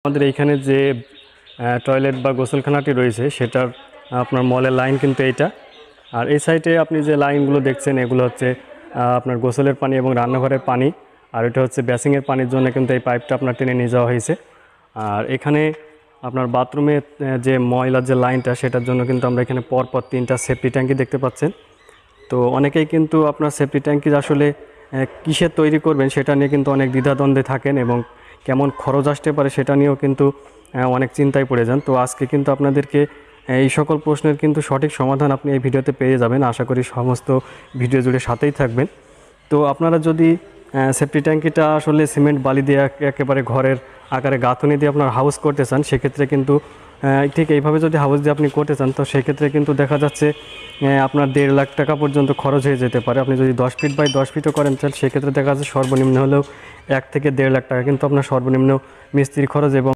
আমাদের এইখানে যে টয়লেট বা গোসলখানাটি রয়েছে সেটার আপনার মলের লাইন কিন্তু এইটা। আর এই সাইডে আপনি যে লাইনগুলো দেখছেন এগুলো হচ্ছে আপনার গোসলের পানি এবং রান্নাঘরের পানি। আর এটা হচ্ছে বেসিংয়ের পানির জন্য কিন্তু এই পাইপটা আপনার টেনে নিয়ে যাওয়া হয়েছে। আর এখানে আপনার বাথরুমে যে ময়লার যে লাইনটা সেটার জন্য কিন্তু আমরা এখানে পরপর 3টা সেফটি ট্যাঙ্কি দেখতে পাচ্ছেন। তো অনেকেই কিন্তু আপনার সেফটি ট্যাঙ্কি আসলে কিসের তৈরি করবেন সেটা নিয়ে কিন্তু অনেক দ্বিধাদ্বন্দ্বে থাকেন এবং কেমন খরচ আসতে পারে সেটা নিয়েও কিন্তু অনেক চিন্তায় পড়ে যান। তো আজকে কিন্তু আপনাদেরকে এই সকল প্রশ্নের কিন্তু সঠিক সমাধান আপনি এই ভিডিওতে পেয়ে যাবেন। আশা করি সমস্ত ভিডিও জুড়ে সাথেই থাকবেন। তো আপনারা যদি সেফটি ট্যাঙ্কিটা আসলে সিমেন্ট বালি দিয়ে একেবারে ঘরের আকারে গাঁথনি দিয়ে আপনার হাউস করতে চান, সেক্ষেত্রে কিন্তু ঠিক এইভাবে যদি হাউস দিয়ে আপনি করতে চান তো সেক্ষেত্রে কিন্তু দেখা যাচ্ছে আপনার 1.5 লাখ টাকা পর্যন্ত খরচ হয়ে যেতে পারে। আপনি যদি 10 ফিট বাই 10 ফিটও করেন চান সেক্ষেত্রে দেখা যাচ্ছে সর্বনিম্ন হলেও 1 থেকে 1.5 লাখ টাকা কিন্তু আপনার সর্বনিম্ন মিস্ত্রি খরচ এবং